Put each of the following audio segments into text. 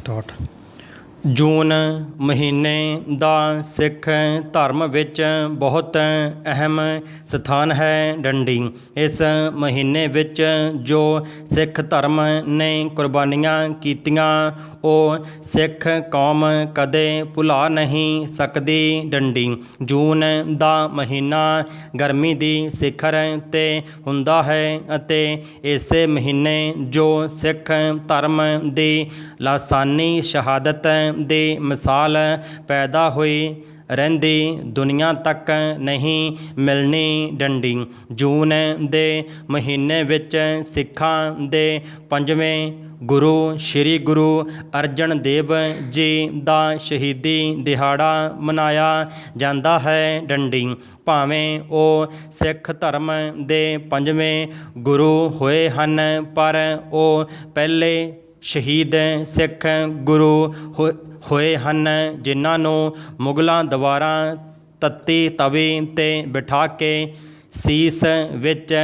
Start. ਜੂਨ ਮਹੀਨੇ ਦਾ ਸਿੱਖ ਧਰਮ ਵਿੱਚ ਬਹੁਤ ਅਹਿਮ ਸਥਾਨ ਹੈ ਡੰਡੀ। ਇਸ ਮਹੀਨੇ ਵਿੱਚ ਜੋ ਸਿੱਖ ਧਰਮ ਨੇ ਕੁਰਬਾਨੀਆਂ ਕੀਤੀਆਂ ਉਹ ਸਿੱਖ ਕੌਮ ਕਦੇ ਭੁਲਾ ਨਹੀਂ ਸਕਦੀ ਡੰਡੀ। ਜੂਨ ਦਾ ਮਹੀਨਾ ਗਰਮੀ ਦੀ ਸਿਖਰ 'ਤੇ ਹੁੰਦਾ ਹੈ ਅਤੇ ਇਸੇ ਮਹੀਨੇ ਜੋ ਸਿੱਖ ਧਰਮ ਦੀ ਲਾਸਾਨੀ ਸ਼ਹਾਦਤ ਦੀ ਮਿਸਾਲ ਪੈਦਾ ਹੋਈ ਰਹਿੰਦੀ ਦੁਨੀਆ ਤੱਕ ਨਹੀਂ ਮਿਲਣੀ ਡੰਡੀ। ਜੂਨ ਦੇ ਮਹੀਨੇ ਵਿੱਚ ਸਿੱਖਾਂ ਦੇ ਪੰਜਵੇਂ ਗੁਰੂ ਸ਼੍ਰੀ ਗੁਰੂ ਅਰਜਨ ਦੇਵ ਜੀ ਦਾ ਸ਼ਹੀਦੀ ਦਿਹਾੜਾ ਮਨਾਇਆ ਜਾਂਦਾ ਹੈ ਡੰਡੀ। ਭਾਵੇਂ ਉਹ ਸਿੱਖ ਧਰਮ ਦੇ ਪੰਜਵੇਂ ਗੁਰੂ ਹੋਏ ਹਨ ਪਰ ਉਹ ਪਹਿਲੇ ਸ਼ਹੀਦ ਸਿੱਖ ਗੁਰੂ ਹੋਏ ਹਨ ਜਿਨ੍ਹਾਂ ਨੂੰ ਮੁਗਲਾਂ ਦੁਆਰਾ ਤੱਤੀ ਤਵੀ 'ਤੇ ਬਿਠਾ ਕੇ ਸੀਸ ਵਿੱਚ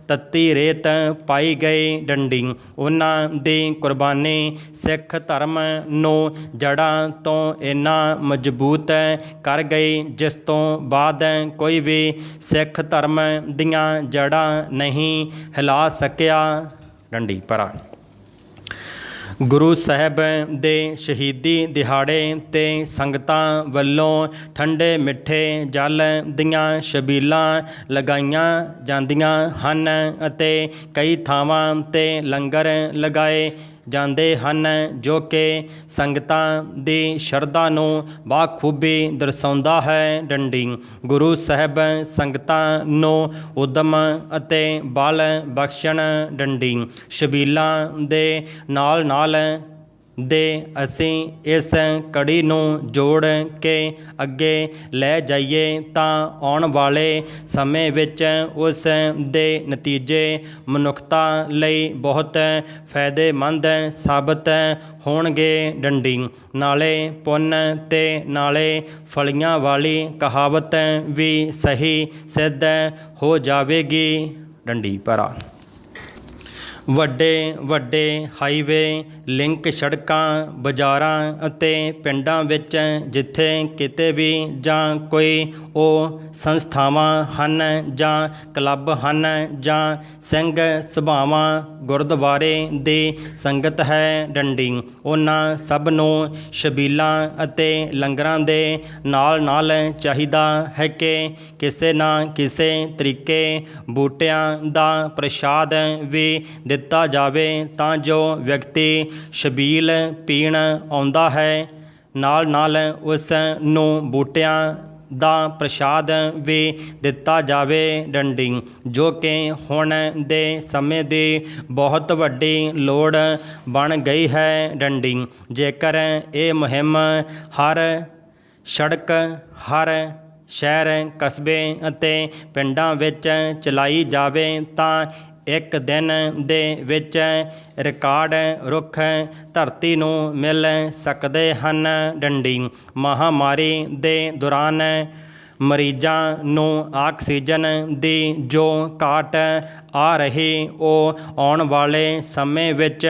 ਤੱਤੀ ਰੇਤ ਪਾਈ ਗਈ ਡੰਡੀ। ਉਹਨਾਂ ਦੀ ਕੁਰਬਾਨੀ ਸਿੱਖ ਧਰਮ ਨੂੰ ਜੜ੍ਹਾਂ ਤੋਂ ਇੰਨਾ ਮਜ਼ਬੂਤ ਕਰ ਗਈ ਜਿਸ ਤੋਂ ਬਾਅਦ ਕੋਈ ਵੀ ਸਿੱਖ ਧਰਮ ਦੀਆਂ ਜੜ੍ਹਾਂ ਨਹੀਂ ਹਿਲਾ ਸਕਿਆ ਡੰਡੀ ਭਰਾ। ਗੁਰੂ ਸਾਹਿਬ ਦੇ ਸ਼ਹੀਦੀ ਦਿਹਾੜੇ 'ਤੇ ਸੰਗਤਾਂ ਵੱਲੋਂ ਠੰਡੇ ਮਿੱਠੇ ਜਲ ਦੀਆਂ ਛਬੀਲਾਂ ਲਗਾਈਆਂ ਜਾਂਦੀਆਂ ਹਨ ਅਤੇ ਕਈ ਥਾਵਾਂ 'ਤੇ ਲੰਗਰ ਲਗਾਏ ਜਾਂਦੇ ਹਨ ਜੋ ਕਿ ਸੰਗਤਾਂ ਦੀ ਸ਼ਰਧਾ ਨੂੰ ਬਾਖੂਬੀ ਦਰਸਾਉਂਦਾ ਹੈ ਡੰਡੀ। ਗੁਰੂ ਸਾਹਿਬ ਸੰਗਤਾਂ ਨੂੰ ਉਦਮ ਅਤੇ ਬਲ ਬਖਸ਼ਣ ਡੰਡੀ। ਛਬੀਲਾਂ ਦੇ ਨਾਲ ਨਾਲ ਦੇ ਅਸੀਂ ਇਸ ਕੜੀ ਨੂੰ ਜੋੜ ਕੇ ਅੱਗੇ ਲੈ ਜਾਈਏ ਤਾਂ ਆਉਣ ਵਾਲੇ ਸਮੇਂ ਵਿੱਚ ਉਸ ਦੇ ਨਤੀਜੇ ਮਨੁੱਖਤਾ ਲਈ ਬਹੁਤ ਫਾਇਦੇਮੰਦ ਸਾਬਤ ਹੋਣਗੇ ਡੰਡੀ। ਨਾਲੇ ਪੁੰਨ ਤੇ ਨਾਲੇ ਫਲੀਆਂ ਵਾਲੀ ਕਹਾਵਤ ਵੀ ਸਹੀ ਸਿੱਧ ਹੋ ਜਾਵੇਗੀ ਡੰਡੀ ਭਰਾ। ਵੱਡੇ ਵੱਡੇ ਹਾਈਵੇ ਲਿੰਕ ਸੜਕਾਂ ਬਾਜ਼ਾਰਾਂ ਅਤੇ ਪਿੰਡਾਂ ਵਿੱਚ ਜਿੱਥੇ ਕਿਤੇ ਵੀ ਜਾਂ ਕੋਈ ਉਹ ਸੰਸਥਾਵਾਂ ਹਨ ਜਾਂ ਕਲੱਬ ਹਨ ਜਾਂ ਸਿੰਘ ਸਭਾਵਾਂ ਗੁਰਦੁਆਰੇ ਦੀ ਸੰਗਤ ਹੈ ਡੰਡੀ ਉਹਨਾਂ ਸਭ ਨੂੰ ਛਬੀਲਾਂ ਅਤੇ ਲੰਗਰਾਂ ਦੇ ਨਾਲ ਨਾਲ ਚਾਹੀਦਾ ਹੈ ਕਿ ਕਿਸੇ ਨਾ ਕਿਸੇ ਤਰੀਕੇ ਬੂਟਿਆਂ ਦਾ ਪ੍ਰਸ਼ਾਦ ਵੀ ਦਿੱਤਾ ਜਾਵੇ ਤਾਂ ਜੋ ਵਿਅਕਤੀ ਛਬੀਲ ਪੀਣ ਆਉਂਦਾ ਹੈ ਨਾਲ ਨਾਲ ਉਸ ਨੂੰ ਬੂਟਿਆਂ ਦਾ ਪ੍ਰਸ਼ਾਦ ਵੀ ਦਿੱਤਾ ਜਾਵੇ ਡੰਡੀ ਜੋ ਕਿ ਹੁਣ ਦੇ ਸਮੇਂ ਦੀ ਬਹੁਤ ਵੱਡੀ ਲੋੜ ਬਣ ਗਈ ਹੈ ਡੰਡੀ। ਜੇਕਰ ਇਹ ਮੁਹਿੰਮ ਹਰ ਸੜਕ ਹਰ ਸ਼ਹਿਰ ਕਸਬੇ ਅਤੇ ਪਿੰਡਾਂ ਵਿੱਚ ਚਲਾਈ ਜਾਵੇ ਤਾਂ ਇੱਕ ਦਿਨ ਦੇ ਵਿੱਚ ਰਿਕਾਰਡ ਰੁੱਖ ਧਰਤੀ ਨੂੰ ਮਿਲ ਸਕਦੇ ਹਨ ਡੰਡੀ। ਮਹਾਂਮਾਰੀ ਦੇ ਦੌਰਾਨ ਮਰੀਜ਼ਾਂ ਨੂੰ ਆਕਸੀਜਨ ਦੀ ਜੋ ਘਾਟ ਆ ਰਹੀ ਉਹ ਆਉਣ ਵਾਲੇ ਸਮੇਂ ਵਿੱਚ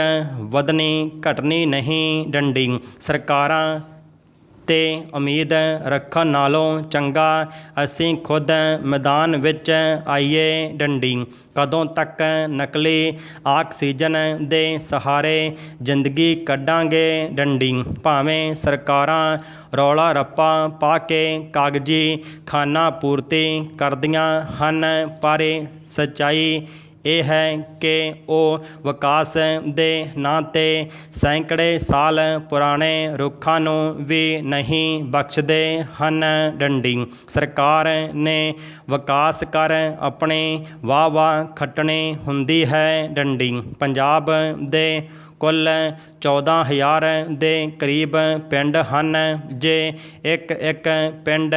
ਵਧਣੀ ਘਟਣੀ ਨਹੀਂ ਡੰਡੀ। ਸਰਕਾਰਾਂ 'ਤੇ ਉਮੀਦ ਰੱਖਣ ਨਾਲੋਂ ਚੰਗਾ ਅਸੀਂ ਖੁਦ ਮੈਦਾਨ ਵਿੱਚ ਆਈਏ ਡੰਡੀ। ਕਦੋਂ ਤੱਕ ਨਕਲੀ ਆਕਸੀਜਨ ਦੇ ਸਹਾਰੇ ਜ਼ਿੰਦਗੀ ਕੱਢਾਂਗੇ ਡੰਡੀ। ਭਾਵੇਂ ਸਰਕਾਰਾਂ ਰੌਲਾ ਰੱਪਾ ਪਾ ਕੇ ਕਾਗਜ਼ੀ ਖਾਨਾ ਪੂਰਤੀ ਕਰਦੀਆਂ ਹਨ ਪਰ ਸੱਚਾਈ ਇਹ ਹੈ ਕਿ ਉਹ ਵਿਕਾਸ ਦੇ ਨਾਂ 'ਤੇ ਸੈਂਕੜੇ ਸਾਲ ਪੁਰਾਣੇ ਰੁੱਖਾਂ ਨੂੰ ਵੀ ਨਹੀਂ ਬਖਸ਼ਦੇ ਹਨ ਡੰਡੀ। ਸਰਕਾਰ ਨੇ ਵਿਕਾਸ ਕਰ ਆਪਣੀ ਵਾਹ ਵਾਹ ਖੱਟਣੀ ਹੁੰਦੀ ਹੈ ਡੰਡੀ। ਪੰਜਾਬ ਦੇ ਕੁੱਲ 14,000 ਦੇ ਕਰੀਬ ਪਿੰਡ ਹਨ। ਜੇ ਇੱਕ ਪਿੰਡ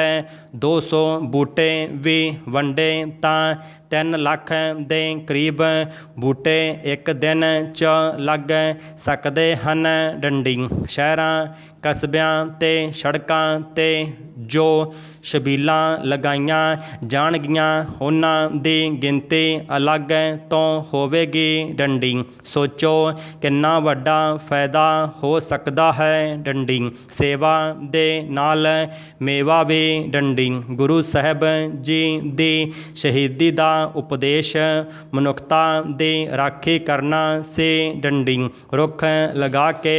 200 ਬੂਟੇ ਵੀ ਵੰਡੇ ਤਾਂ 3 ਲੱਖ ਦੇ ਕਰੀਬ ਬੂਟੇ ਇੱਕ ਦਿਨ 'ਚ ਲੱਗ ਸਕਦੇ ਹਨ। ਡੰਡੀ ਸ਼ਹਿਰਾਂ ਕਸਬਿਆਂ ਤੇ ਸੜਕਾਂ 'ਤੇ ਜੋ ਛਬੀਲਾਂ ਲਗਾਈਆਂ ਜਾਣਗੀਆਂ ਉਹਨਾਂ ਦੀ ਗਿਣਤੀ ਅਲੱਗ ਤੋਂ ਹੋਵੇਗੀ। ਡੰਡੀ ਸੋਚੋ ਕਿੰਨਾ ਵੱਡਾ ਫਾਇਦਾ ਹੋ ਸਕਦਾ ਹੈ। ਡੰਡੀ ਸੇਵਾ ਦੇ ਨਾਲ ਮੇਵਾ ਵੀ। ਡੰਡੀ ਗੁਰੂ ਸਾਹਿਬ ਜੀ ਦੀ ਸ਼ਹੀਦੀ ਦਾ ਉਪਦੇਸ਼ ਮਨੁੱਖਤਾ ਦੀ ਰਾਖੀ ਕਰਨਾ ਸੀ। ਡੰਡੀ ਰੁੱਖ ਲਗਾ ਕੇ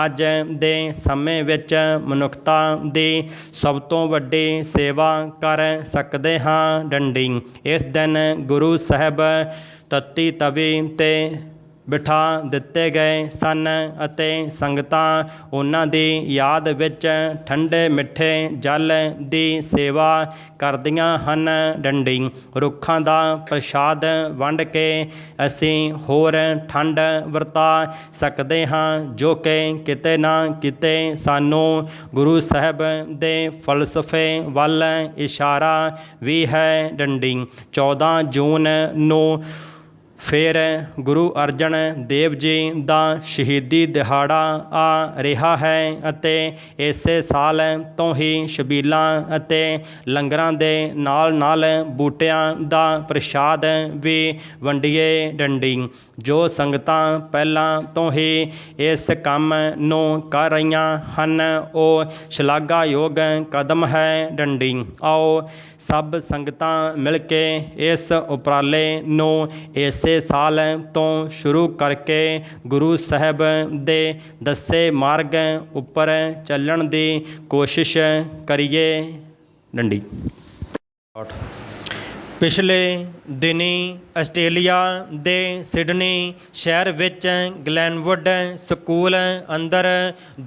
ਅੱਜ ਦੇ ਸਮੇਂ ਵਿੱਚ ਮਨੁੱਖਤਾ ਦੀ ਸਭ ਤੋਂ ਵੱਡੀ ਸੇਵਾ ਕਰ ਸਕਦੇ ਹਾਂ। ਡੰਡੀ ਇਸ ਦਿਨ ਗੁਰੂ ਸਾਹਿਬ ਤਤੀ ਤਵੀ 'ਤੇ ਬਿਠਾ ਦਿੱਤੇ ਗਏ ਸਨ ਅਤੇ ਸੰਗਤਾਂ ਉਹਨਾਂ ਦੀ ਯਾਦ ਵਿੱਚ ਠੰਡੇ ਮਿੱਠੇ ਜਲ ਦੀ ਸੇਵਾ ਕਰਦੀਆਂ ਹਨ। ਡੰਡੀ ਰੁੱਖਾਂ ਦਾ ਪ੍ਰਸ਼ਾਦ ਵੰਡ ਕੇ ਅਸੀਂ ਹੋਰ ਠੰਡ ਵਰਤਾ ਸਕਦੇ ਹਾਂ ਜੋ ਕਿ ਕਿਤੇ ਨਾ ਕਿਤੇ ਸਾਨੂੰ ਗੁਰੂ ਸਾਹਿਬ ਦੇ ਫਲਸਫੇ ਵੱਲ ਇਸ਼ਾਰਾ ਵੀ ਹੈ। ਡੰਡੀ 14 ਜੂਨ ਨੂੰ ਫਿਰ ਗੁਰੂ ਅਰਜਨ ਦੇਵ ਜੀ ਦਾ ਸ਼ਹੀਦੀ ਦਿਹਾੜਾ ਆ ਰਿਹਾ ਹੈ ਅਤੇ ਇਸੇ ਸਾਲ ਤੋਂ ਹੀ ਛਬੀਲਾਂ ਅਤੇ ਲੰਗਰਾਂ ਦੇ ਨਾਲ ਨਾਲ ਬੂਟਿਆਂ ਦਾ ਪ੍ਰਸ਼ਾਦ ਵੀ ਵੰਡੀਏ। ਡੰਡੀ ਜੋ ਸੰਗਤਾਂ ਪਹਿਲਾਂ ਤੋਂ ਹੀ ਇਸ ਕੰਮ ਨੂੰ ਕਰ ਰਹੀਆਂ ਹਨ ਉਹ ਸ਼ਲਾਘਾਯੋਗ ਕਦਮ ਹੈ। ਡੰਡੀ ਆਓ ਸਭ ਸੰਗਤਾਂ ਮਿਲ ਕੇ ਇਸ ਉਪਰਾਲੇ ਨੂੰ ਇਸੇ ਸਾਲ ਤੋਂ ਸ਼ੁਰੂ ਕਰਕੇ ਗੁਰੂ ਸਾਹਿਬ ਦੇ ਦੱਸੇ ਮਾਰਗ ਉੱਪਰ ਚੱਲਣ ਦੀ ਕੋਸ਼ਿਸ਼ ਕਰੀਏ। ਡੰਡੀ ਪਿਛਲੇ ਦਿਨੀਂ ਆਸਟ੍ਰੇਲੀਆ ਦੇ ਸਿਡਨੀ ਸ਼ਹਿਰ ਵਿੱਚ ਗਲੈਨਵੁੱਡ ਸਕੂਲ ਅੰਦਰ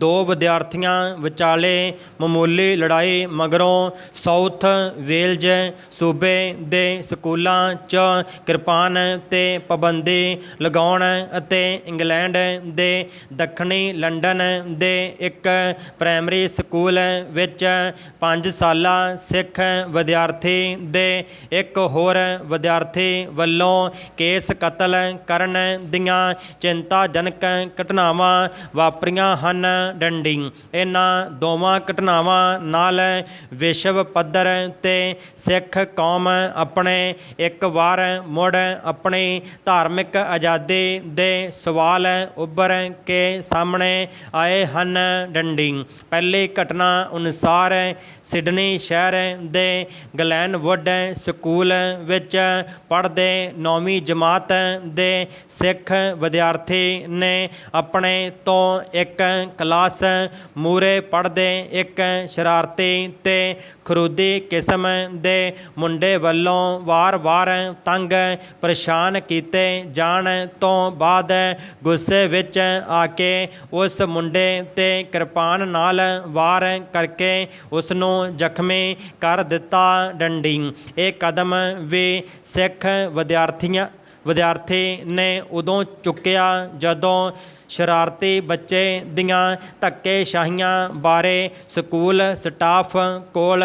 2 ਵਿਦਿਆਰਥੀਆਂ ਵਿਚਾਲੇ ਮਾਮੂਲੀ ਲੜਾਈ ਮਗਰੋਂ ਸਾਊਥ ਵੇਲਜ਼ ਸੂਬੇ ਦੇ ਸਕੂਲਾਂ 'ਚ ਕਿਰਪਾਨ 'ਤੇ ਪਾਬੰਦੀ ਲਗਾਉਣ ਅਤੇ ਇੰਗਲੈਂਡ ਦੇ ਦੱਖਣੀ ਲੰਡਨ ਦੇ ਇੱਕ ਪ੍ਰਾਇਮਰੀ ਸਕੂਲ ਵਿੱਚ 5 ਸਾਲਾ ਸਿੱਖ ਵਿਦਿਆਰਥੀ ਦੇ ਇੱਕ ਹੋਰ ਵਿਦਿਆਰਥੀ ਵੱਲੋਂ ਕੇਸ ਕਤਲ ਕਰਨ ਦੀਆਂ ਚਿੰਤਾਜਨਕ ਘਟਨਾਵਾਂ ਵਾਪਰੀਆਂ ਹਨ। ਡੰਡੀ ਇਹਨਾਂ ਦੋਵਾਂ ਘਟਨਾਵਾਂ ਨਾਲ ਵਿਸ਼ਵ ਪੱਧਰ 'ਤੇ ਸਿੱਖ ਕੌਮ ਆਪਣੇ ਇੱਕ ਵਾਰ ਮੁੜ ਆਪਣੀ ਧਾਰਮਿਕ ਆਜ਼ਾਦੀ ਦੇ ਸਵਾਲ ਉੱਭਰ ਕੇ ਸਾਹਮਣੇ ਆਏ ਹਨ। ਡੰਡੀ ਪਹਿਲੀ ਘਟਨਾ ਅਨੁਸਾਰ ਸਿਡਨੀ ਸ਼ਹਿਰ ਦੇ ਗਲੈਨਵੁੱਡ ਸਕੂਲ ਵਿੱਚ ਪੜ੍ਹਦੇ 9ਵੀਂ ਜਮਾਤ ਦੇ ਸਿੱਖ ਵਿਦਿਆਰਥੀ ਨੇ ਆਪਣੇ ਤੋਂ ਇੱਕ ਕਲਾਸ ਮੂਹਰੇ ਪੜ੍ਹਦੇ ਇੱਕ ਸ਼ਰਾਰਤੀ ਤੇ ਖਰੂਦੀ ਕਿਸਮ ਦੇ ਮੁੰਡੇ ਵੱਲੋਂ ਵਾਰ-ਵਾਰ ਤੰਗ ਪਰੇਸ਼ਾਨ ਕੀਤੇ ਜਾਣ ਤੋਂ ਬਾਅਦ ਗੁੱਸੇ ਵਿੱਚ ਆ ਕੇ ਉਸ ਮੁੰਡੇ 'ਤੇ ਕਿਰਪਾਨ ਨਾਲ ਵਾਰ ਕਰਕੇ ਉਸ ਨੂੰ ਜ਼ਖਮੀ ਕਰ ਦਿੱਤਾ। ਡੰਡੀ ਇਹ ਕਦਮ ਵੀ ਸਿੱਖ ਵਿਦਿਆਰਥੀ ਨੇ ਉਦੋਂ ਚੁੱਕਿਆ ਜਦੋਂ ਸ਼ਰਾਰਤੀ ਬੱਚੇ ਦੀਆਂ ਧੱਕੇਸ਼ਾਹੀਆਂ ਬਾਰੇ ਸਕੂਲ ਸਟਾਫ ਕੋਲ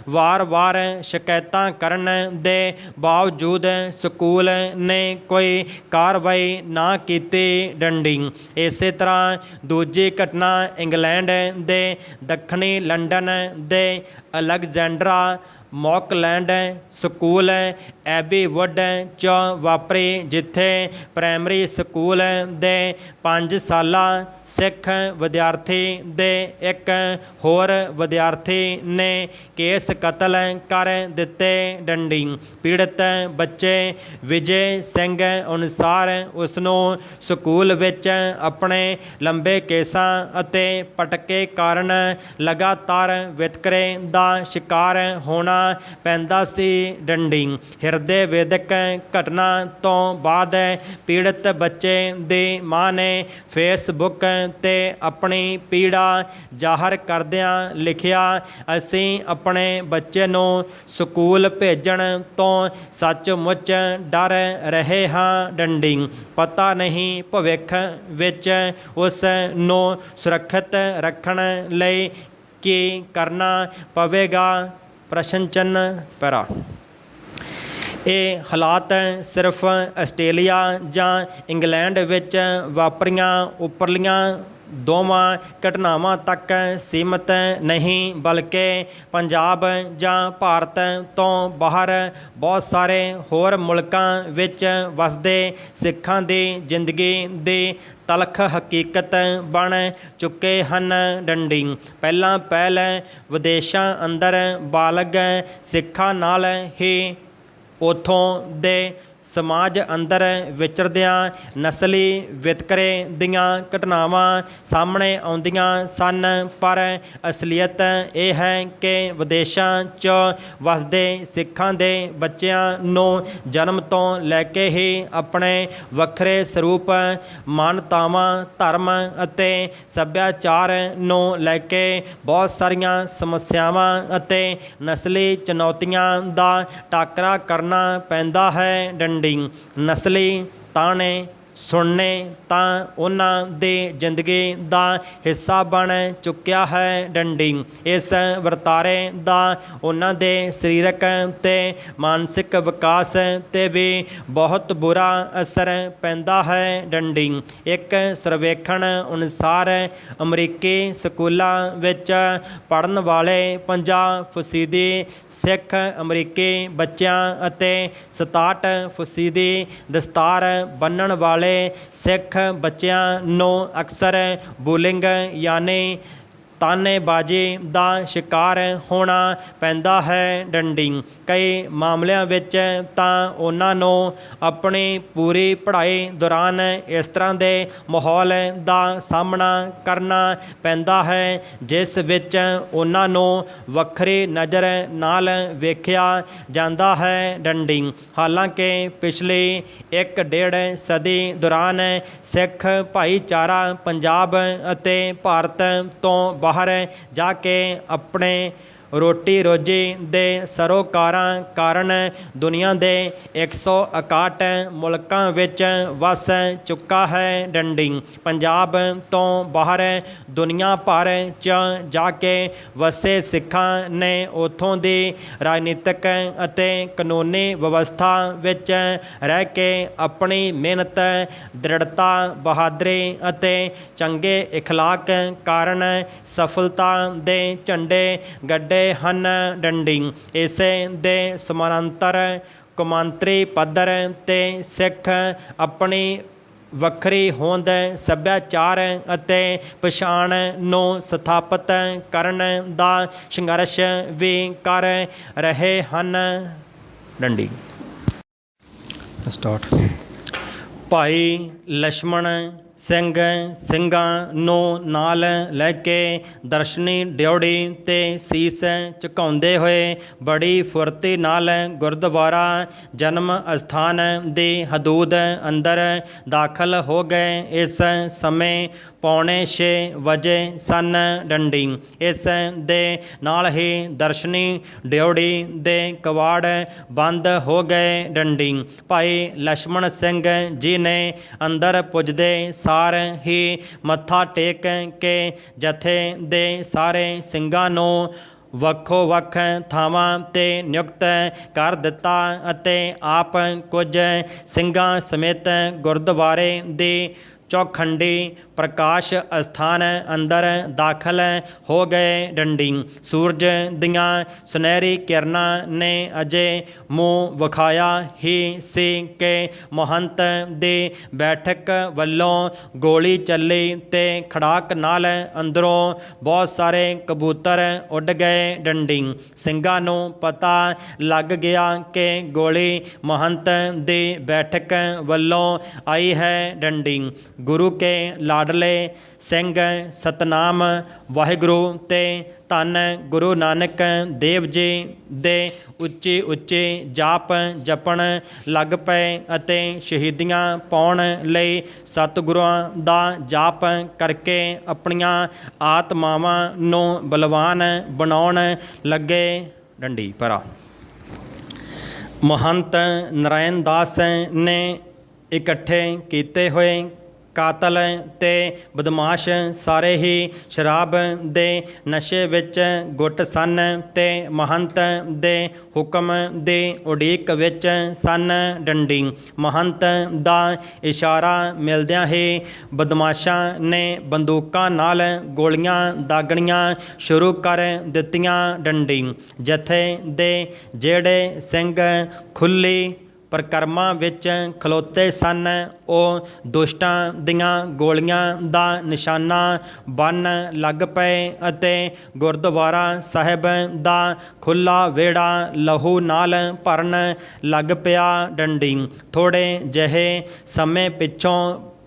ਵਾਰ-ਵਾਰ ਸ਼ਿਕਾਇਤਾਂ ਕਰਨ ਦੇ ਬਾਵਜੂਦ ਸਕੂਲ ਨੇ ਕੋਈ ਕਾਰਵਾਈ ਨਾ ਕੀਤੀ। ਡੰਡੀ ਇਸੇ ਤਰ੍ਹਾਂ ਦੂਜੀ ਘਟਨਾ ਇੰਗਲੈਂਡ ਦੇ ਦੱਖਣੀ ਲੰਡਨ ਦੇ ਅਲੈਗਜ਼ੈਂਡਰਾ ਮੌਕਲੈਂਡ ਸਕੂਲ ਐਬੀਵੁੱਡ 'ਚ ਵਾਪਰੀ ਜਿੱਥੇ ਪ੍ਰਾਇਮਰੀ ਸਕੂਲ ਦੇ 5 ਸਾਲਾ ਸਿੱਖ ਵਿਦਿਆਰਥੀ ਦੇ ਇੱਕ ਹੋਰ ਵਿਦਿਆਰਥੀ ਨੇ ਕੇਸ ਕਤਲ ਕਰ ਦਿੱਤੇ। ਡੰਡੀ ਪੀੜਤ ਬੱਚੇ ਵਿਜੇ ਸਿੰਘ ਅਨੁਸਾਰ ਉਸਨੂੰ ਸਕੂਲ ਵਿੱਚ ਆਪਣੇ ਲੰਬੇ ਕੇਸਾਂ ਅਤੇ ਪਟਕੇ ਕਾਰਨ ਲਗਾਤਾਰ ਵਿਤਕਰੇ ਦਾ ਸ਼ਿਕਾਰ ਹੋਣਾ ਪੈਂਦਾ ਸੀ। ਡੰਡੀ ਹਿਰਦੇ ਵੇਦਕ ਘਟਨਾ ਤੋਂ ਬਾਅਦ ਪੀੜਤ ਬੱਚੇ ਦੀ ਮਾਂ ਨੇ ਫੇਸਬੁੱਕ 'ਤੇ ਆਪਣੀ ਪੀੜਾ ਜ਼ਾਹਰ ਕਰਦਿਆਂ ਲਿਖਿਆ, ਅਸੀਂ ਆਪਣੇ ਬੱਚੇ ਨੂੰ ਸਕੂਲ ਭੇਜਣ ਤੋਂ ਸੱਚਮੁੱਚ ਡਰ ਰਹੇ ਹਾਂ। ਡੰਡੀ ਪਤਾ ਨਹੀਂ ਭਵਿੱਖ ਵਿੱਚ ਉਸ ਨੂੰ ਸੁਰੱਖਿਅਤ ਰੱਖਣ ਲਈ ਕੀ ਕਰਨਾ ਪਵੇਗਾ। ਪ੍ਰਸ਼ਨ ਚਿੰਨ੍ਹ ਪੈਰਾ। ਇਹ ਹਾਲਾਤ ਸਿਰਫ ਆਸਟ੍ਰੇਲੀਆ ਜਾਂ ਇੰਗਲੈਂਡ ਵਿੱਚ ਵਾਪਰੀਆਂ ਉੱਪਰਲੀਆਂ ਦੋਵਾਂ ਘਟਨਾਵਾਂ ਤੱਕ ਸੀਮਿਤ ਨਹੀਂ, ਬਲਕਿ ਪੰਜਾਬ ਜਾਂ ਭਾਰਤ ਤੋਂ ਬਾਹਰ ਬਹੁਤ ਸਾਰੇ ਹੋਰ ਮੁਲਕਾਂ ਵਿੱਚ ਵਸਦੇ ਸਿੱਖਾਂ ਦੀ ਜ਼ਿੰਦਗੀ ਦੀ ਤਲਖ ਹਕੀਕਤ ਬਣ ਚੁੱਕੇ ਹਨ। ਡੰਡੀ ਪਹਿਲਾਂ ਪਹਿਲ ਵਿਦੇਸ਼ਾਂ ਅੰਦਰ ਬਾਲਗ ਸਿੱਖਾਂ ਨਾਲ ਹੀ ਉੱਥੋਂ ਦੇ ਸਮਾਜ ਅੰਦਰ ਵਿਚਰਦਿਆਂ ਨਸਲੀ ਵਿਤਕਰੇ ਦੀਆਂ ਘਟਨਾਵਾਂ ਸਾਹਮਣੇ ਆਉਂਦੀਆਂ ਸਨ, ਪਰ ਅਸਲੀਅਤ ਇਹ ਹੈ ਕਿ ਵਿਦੇਸ਼ਾਂ 'ਚ ਵਸਦੇ ਸਿੱਖਾਂ ਦੇ ਬੱਚਿਆਂ ਨੂੰ ਜਨਮ ਤੋਂ ਲੈ ਕੇ ਹੀ ਆਪਣੇ ਵੱਖਰੇ ਸਰੂਪ, ਮਾਨਤਾਵਾਂ, ਧਰਮ ਅਤੇ ਸੱਭਿਆਚਾਰ ਨੂੰ ਲੈ ਕੇ ਬਹੁਤ ਸਾਰੀਆਂ ਸਮੱਸਿਆਵਾਂ ਅਤੇ ਨਸਲੀ ਚੁਣੌਤੀਆਂ ਦਾ ਟਾਕਰਾ ਕਰਨਾ ਪੈਂਦਾ ਹੈ। ਨਸਲੀ ਤਾਣੇ ਸੁਣਨੇ ਤਾਂ ਉਹਨਾਂ ਦੀ ਜ਼ਿੰਦਗੀ ਦਾ ਹਿੱਸਾ ਬਣ ਚੁੱਕਿਆ ਹੈ। ਡੰਡੀ ਇਸ ਵਰਤਾਰੇ ਦਾ ਉਹਨਾਂ ਦੇ ਸਰੀਰਕ ਤੇ ਮਾਨਸਿਕ ਵਿਕਾਸ 'ਤੇ ਵੀ ਬਹੁਤ ਬੁਰਾ ਅਸਰ ਪੈਂਦਾ ਹੈ। ਡੰਡੀ ਇੱਕ ਸਰਵੇਖਣ ਅਨੁਸਾਰ ਅਮਰੀਕੀ ਸਕੂਲਾਂ ਵਿੱਚ ਪੜ੍ਹਨ ਵਾਲੇ 50% ਸਿੱਖ ਅਮਰੀਕੀ ਬੱਚਿਆਂ ਅਤੇ 67% ਦਸਤਾਰ ਬੰਨ੍ਹਣ ਵਾਲੇ ਸਿੱਖ ਬੱਚਿਆਂ ਨੂੰ ਅਕਸਰ ਬੁਲਿੰਗ ਯਾਨੀ ਤਾਨੇਬਾਜ਼ੀ ਦਾ ਸ਼ਿਕਾਰ ਹੋਣਾ ਪੈਂਦਾ ਹੈ। ਡੰਡੀ ਕਈ ਮਾਮਲਿਆਂ ਵਿੱਚ ਤਾਂ ਉਹਨਾਂ ਨੂੰ ਆਪਣੀ ਪੂਰੀ ਪੜ੍ਹਾਈ ਦੌਰਾਨ ਇਸ ਤਰ੍ਹਾਂ ਦੇ ਮਾਹੌਲ ਦਾ ਸਾਹਮਣਾ ਕਰਨਾ ਪੈਂਦਾ ਹੈ ਜਿਸ ਵਿੱਚ ਉਹਨਾਂ ਨੂੰ ਵੱਖਰੀ ਨਜ਼ਰ ਨਾਲ ਵੇਖਿਆ ਜਾਂਦਾ ਹੈ। ਡੰਡੀ ਹਾਲਾਂਕਿ ਪਿਛਲੀ 1.5 ਸਦੀ ਦੌਰਾਨ ਸਿੱਖ ਭਾਈਚਾਰਾ ਪੰਜਾਬ ਅਤੇ ਭਾਰਤ ਤੋਂ ਬਾਹਰ ਜਾ ਕੇ ਆਪਣੇ ਰੋਟੀ ਰੋਜੀ ਦੇ ਸਰੋਕਾਰਾਂ ਕਾਰਨ ਦੁਨੀਆ ਦੇ 161 ਮੁਲਕਾਂ ਵਿੱਚ ਵਸ ਚੁੱਕਾ ਹੈ। ਡੰਡੀ ਪੰਜਾਬ ਤੋਂ ਬਾਹਰ ਦੁਨੀਆ ਭਰ 'ਚ ਜਾ ਕੇ ਵਸੇ ਸਿੱਖਾਂ ਨੇ ਉੱਥੋਂ ਦੀ ਰਾਜਨੀਤਿਕ ਅਤੇ ਕਾਨੂੰਨੀ ਵਿਵਸਥਾ ਵਿੱਚ ਰਹਿ ਕੇ ਆਪਣੀ ਮਿਹਨਤ, ਦ੍ਰਿੜਤਾ, ਬਹਾਦਰੀ ਅਤੇ ਚੰਗੇ ਇਖਲਾਕ ਕਾਰਨ ਸਫਲਤਾ ਦੇ ਝੰਡੇ ਗੱਡੇ ਹਨ। ਡੰਡੀ ਇਸੇ ਦੇ ਸਮਾਨਾਂਤਰ ਕੌਮਾਂਤਰੀ ਪੱਧਰ 'ਤੇ ਸਿੱਖ ਆਪਣੀ ਵੱਖਰੀ ਹੋਂਦ, ਸੱਭਿਆਚਾਰ ਅਤੇ ਪਛਾਣ ਨੂੰ ਸਥਾਪਿਤ ਕਰਨ ਦਾ ਸੰਘਰਸ਼ ਵੀ ਕਰ ਰਹੇ ਹਨ। ਡੰਡੀ ਸਟਾਰਟ ਭਾਈ ਲਛਮਣ ਸਿੰਘ ਸਿੰਘਾਂ ਨੂੰ ਨਾਲ ਲੈ ਕੇ ਦਰਸ਼ਨੀ ਡਿਉੜੀ 'ਤੇ ਸੀਸ ਝੁਕਾਉਂਦੇ ਹੋਏ ਬੜੀ ਫੁਰਤੀ ਨਾਲ ਗੁਰਦੁਆਰਾ ਜਨਮ ਅਸਥਾਨ ਦੀ ਹਦੂਦ ਅੰਦਰ ਦਾਖਲ ਹੋ ਗਏ। ਇਸ ਸਮੇਂ 5:45 ਵਜੇ ਸਨ। ਡੰਡੀ ਇਸ ਦੇ ਨਾਲ ਹੀ ਦਰਸ਼ਨੀ ਡਿਉੜੀ ਦੇ ਕਵਾੜ ਬੰਦ ਹੋ ਗਏ। ਡੰਡੀ ਭਾਈ ਲਛਮਣ ਸਿੰਘ ਜੀ ਨੇ ਅੰਦਰ ਪੁੱਜਦੇ ਸਾਰ ਹੀ ਮੱਥਾ ਟੇਕ ਕੇ ਜਥੇ ਦੇ ਸਾਰੇ ਸਿੰਘਾਂ ਨੂੰ ਵੱਖੋ ਵੱਖ ਥਾਵਾਂ 'ਤੇ ਨਿਯੁਕਤ ਕਰ ਦਿੱਤਾ ਅਤੇ ਆਪ ਕੁਝ ਸਿੰਘਾਂ ਸਮੇਤ ਗੁਰਦੁਆਰੇ ਦੀ ਚੌਖੰਡੀ ਪ੍ਰਕਾਸ਼ ਅਸਥਾਨ ਅੰਦਰ ਦਾਖਲ ਹੋ ਗਏ। ਡੰਡੀ ਸੂਰਜ ਦੀਆਂ ਸੁਨਹਿਰੀ ਕਿਰਨਾਂ ਨੇ ਅਜੇ ਮੂੰਹ ਵਿਖਾਇਆ ਹੀ ਸੀ ਕਿ ਮਹੰਤ ਦੀ ਬੈਠਕ ਵੱਲੋਂ ਗੋਲੀ ਚੱਲੀ ਤੇ ਖੜਾਕ ਨਾਲ ਅੰਦਰੋਂ ਬਹੁਤ ਸਾਰੇ ਕਬੂਤਰ ਉੱਡ ਗਏ। ਡੰਡੀ ਸਿੰਘਾਂ ਨੂੰ ਪਤਾ ਲੱਗ ਗਿਆ ਕਿ ਗੋਲੀ ਮਹੰਤ ਦੀ ਬੈਠਕ ਵੱਲੋਂ ਆਈ ਹੈ। ਡੰਡੀ ਗੁਰੂ ਕੇ ਲਾਡਲੇ ਸਿੰਘ ਸਤਨਾਮ ਵਾਹਿਗੁਰੂ ਤੇ ਧੰਨ ਗੁਰੂ ਨਾਨਕ ਦੇਵ ਜੀ ਦੇ ਉੱਚੀ ਉੱਚੀ ਜਾਪ ਜਪਣ ਲੱਗ ਪਏ ਅਤੇ ਸ਼ਹੀਦੀਆਂ ਪਾਉਣ ਲਈ ਸਤਿਗੁਰਾਂ ਦਾ ਜਾਪ ਕਰਕੇ ਆਪਣੀਆਂ ਆਤਮਾਵਾਂ ਨੂੰ ਬਲਵਾਨ ਬਣਾਉਣ ਲੱਗੇ। ਡੰਡੀ ਭਰਾ ਮਹੰਤ ਨਾਰਾਇਣ ਦਾਸ ਨੇ ਇਕੱਠੇ ਕੀਤੇ ਹੋਏ ਕਾਤਲ ਤੇ ਬਦਮਾਸ਼ ਸਾਰੇ ਹੀ ਸ਼ਰਾਬ ਦੇ ਨਸ਼ੇ ਵਿੱਚ ਗੁੱਟ ਸਨ ਤੇ ਮਹੰਤ ਦੇ ਹੁਕਮ ਦੀ ਉਡੀਕ ਵਿੱਚ ਸਨ। ਡੰਡੀ ਮਹੰਤ ਦਾ ਇਸ਼ਾਰਾ ਮਿਲਦਿਆਂ ਹੀ ਬਦਮਾਸ਼ਾਂ ਨੇ ਬੰਦੂਕਾਂ ਨਾਲ ਗੋਲੀਆਂ ਦਾਗਣੀਆਂ ਸ਼ੁਰੂ ਕਰ ਦਿੱਤੀਆਂ। ਡੰਡੀ ਜਥੇ ਦੇ ਜਿਹੜੇ ਸਿੰਘ ਖੁੱਲ੍ਹੀ ਪਰਿਕਰਮਾ ਵਿੱਚ ਖਲੋਤੇ ਸਨ ਉਹ ਦੁਸ਼ਟਾਂ ਦੀਆਂ ਗੋਲੀਆਂ ਦਾ ਨਿਸ਼ਾਨਾ ਬਣਨ ਲੱਗ ਪਏ ਅਤੇ ਗੁਰਦੁਆਰਾ ਸਾਹਿਬ ਦਾ ਖੁੱਲ੍ਹਾ ਵਿਹੜਾ ਲਹੂ ਨਾਲ ਭਰਨ ਲੱਗ ਪਿਆ। ਡੰਡੀ ਥੋੜ੍ਹੇ ਜਿਹੇ ਸਮੇਂ ਪਿੱਛੋਂ